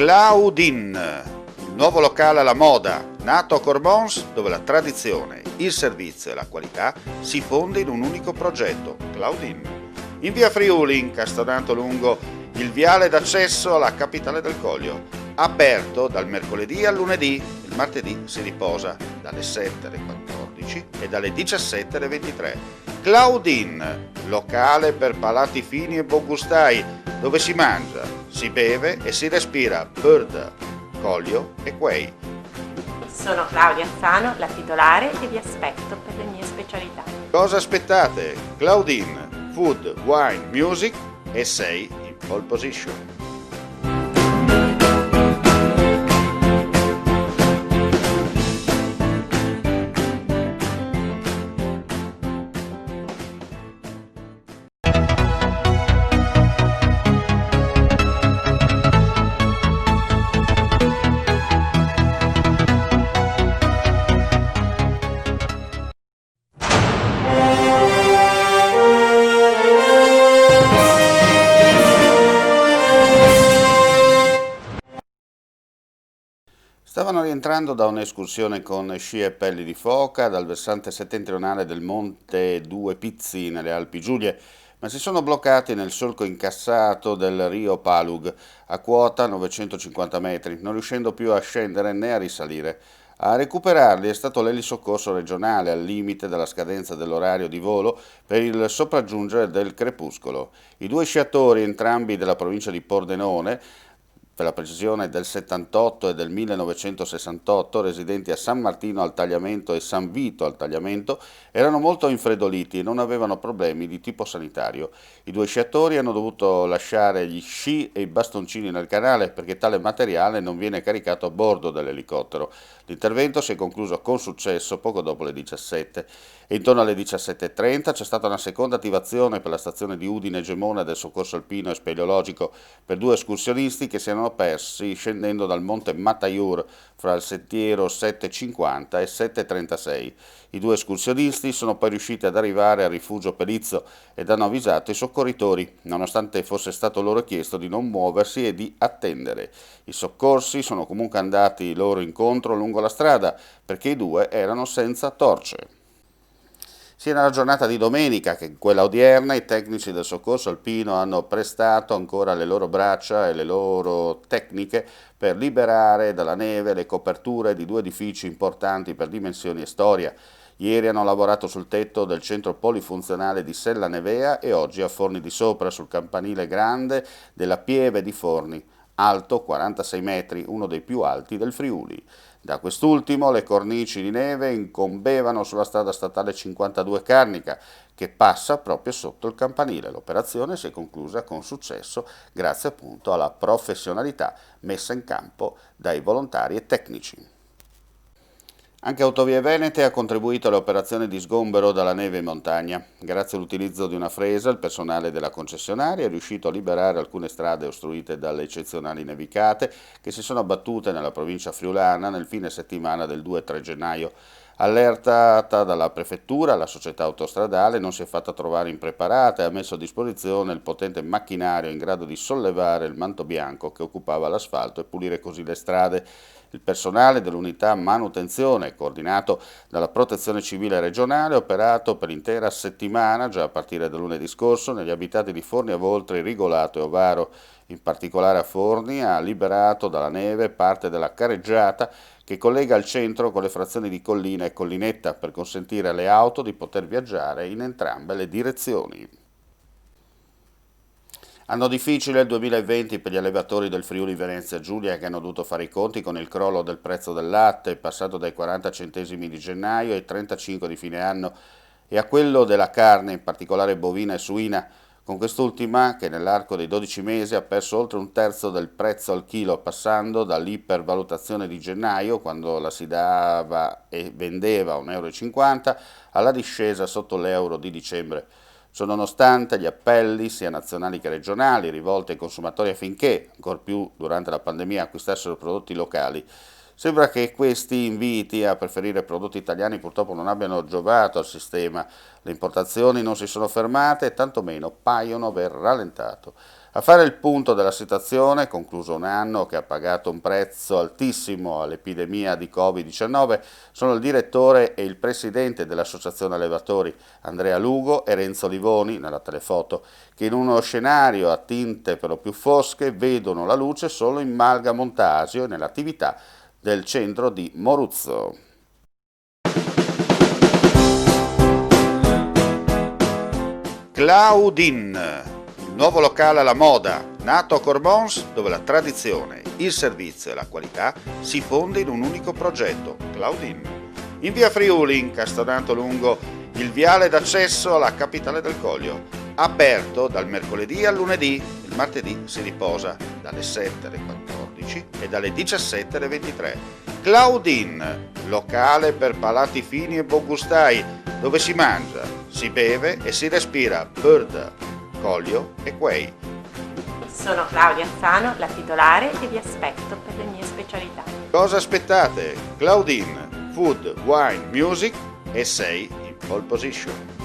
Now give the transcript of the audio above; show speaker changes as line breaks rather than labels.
Claudine, il nuovo locale alla moda, nato a Cormons, dove la tradizione, il servizio e la qualità si fonde in un unico progetto, Claudine. In via Friuli, incastonato lungo il viale d'accesso alla capitale del Coglio, aperto dal mercoledì al lunedì, il martedì si riposa dalle 7 alle 14 e dalle 17 alle 23. Claudine, locale per palati fini e buongustai, dove si mangia, si beve e si respira Bird, Coglio e Quay.
Sono Claudia Azzano, la titolare, e vi aspetto per le mie specialità.
Cosa aspettate? Claudine, food, wine, music e sei in pole position. Stavano rientrando da un'escursione con sci e pelli di foca dal versante settentrionale del Monte Due Pizzi nelle Alpi Giulie, ma si sono bloccati nel solco incassato del Rio Palug a quota 950 metri, non riuscendo più a scendere né a risalire. A recuperarli è stato l'elisoccorso regionale al limite della scadenza dell'orario di volo per il sopraggiungere del crepuscolo. I due sciatori, entrambi della provincia di Pordenone, per la precisione del 78 e del 1968, residenti a San Martino al Tagliamento e San Vito al Tagliamento, erano molto infreddoliti e non avevano problemi di tipo sanitario. I due sciatori hanno dovuto lasciare gli sci e i bastoncini nel canale perché tale materiale non viene caricato a bordo dell'elicottero. L'intervento si è concluso con successo poco dopo le 17 e intorno alle 17:30 c'è stata una seconda attivazione per la stazione di Udine Gemona del soccorso alpino e speleologico per due escursionisti che si erano persi scendendo dal monte Mataiur fra il sentiero 750 e 736. I due escursionisti sono poi riusciti ad arrivare al rifugio Pelizzo ed hanno avvisato i soccorritori, nonostante fosse stato loro chiesto di non muoversi e di attendere. I soccorsi sono comunque andati loro incontro lungo la strada perché i due erano senza torce. Sia nella giornata di domenica che in quella odierna i tecnici del soccorso alpino hanno prestato ancora le loro braccia e le loro tecniche per liberare dalla neve le coperture di due edifici importanti per dimensioni e storia. Ieri hanno lavorato sul tetto del centro polifunzionale di Sella Nevea e oggi a Forni di Sopra sul campanile grande della Pieve di Forni, alto 46 metri, uno dei più alti del Friuli. Da quest'ultimo le cornici di neve incombevano sulla strada statale 52 Carnica, che passa proprio sotto il campanile. L'operazione si è conclusa con successo grazie appunto alla professionalità messa in campo dai volontari e tecnici. Anche Autovie Venete ha contribuito alle operazioni di sgombero dalla neve in montagna. Grazie all'utilizzo di una fresa, il personale della concessionaria è riuscito a liberare alcune strade ostruite dalle eccezionali nevicate che si sono abbattute nella provincia friulana nel fine settimana del 2-3 gennaio. Allertata dalla prefettura, la società autostradale non si è fatta trovare impreparata e ha messo a disposizione il potente macchinario in grado di sollevare il manto bianco che occupava l'asfalto e pulire così le strade. Il personale dell'unità manutenzione, coordinato dalla Protezione Civile regionale, ha operato per l'intera settimana, già a partire da lunedì scorso, negli abitati di Forni a Voltri, Rigolato e Ovaro. In particolare a Forni ha liberato dalla neve parte della careggiata che collega il centro con le frazioni di Collina e Collinetta per consentire alle auto di poter viaggiare in entrambe le direzioni. Anno difficile il 2020 per gli allevatori del Friuli Venezia Giulia che hanno dovuto fare i conti con il crollo del prezzo del latte, passato dai 40 centesimi di gennaio ai 35 di fine anno, e a quello della carne, in particolare bovina e suina, con quest'ultima che nell'arco dei 12 mesi ha perso oltre un terzo del prezzo al chilo, passando dall'ipervalutazione di gennaio, quando la si dava e vendeva a 1,50 euro, alla discesa sotto l'euro di dicembre. Ciononostante gli appelli, sia nazionali che regionali, rivolti ai consumatori affinché, ancor più durante la pandemia, acquistassero prodotti locali, Sembra che questi inviti a preferire prodotti italiani purtroppo non abbiano giovato al sistema. Le importazioni non si sono fermate e tantomeno paiono aver rallentato. A fare il punto della situazione, concluso un anno che ha pagato un prezzo altissimo all'epidemia di Covid-19, sono il direttore e il presidente dell'Associazione Allevatori, Andrea Lugo, e Renzo Livoni, nella telefoto, che in uno scenario a tinte per lo più fosche vedono la luce solo in Malga Montasio e nell'attività del centro di Moruzzo. Claudine, il nuovo locale alla moda, nato a Cormons, dove la tradizione, il servizio e la qualità si fonde in un unico progetto, Claudine. In via Friuli, incastonato lungo il viale d'accesso alla capitale del Coglio, aperto dal mercoledì al lunedì, il martedì si riposa dalle 7 alle 14 e dalle 17 alle 23. Claudine, locale per palati fini e buongustai, dove si mangia, si beve e si respira Bird, Coglio e Quay.
Sono Claudia Azzano, la titolare, e vi aspetto per le mie specialità.
Cosa aspettate? Claudine, Food, Wine, Music e sei in pole position.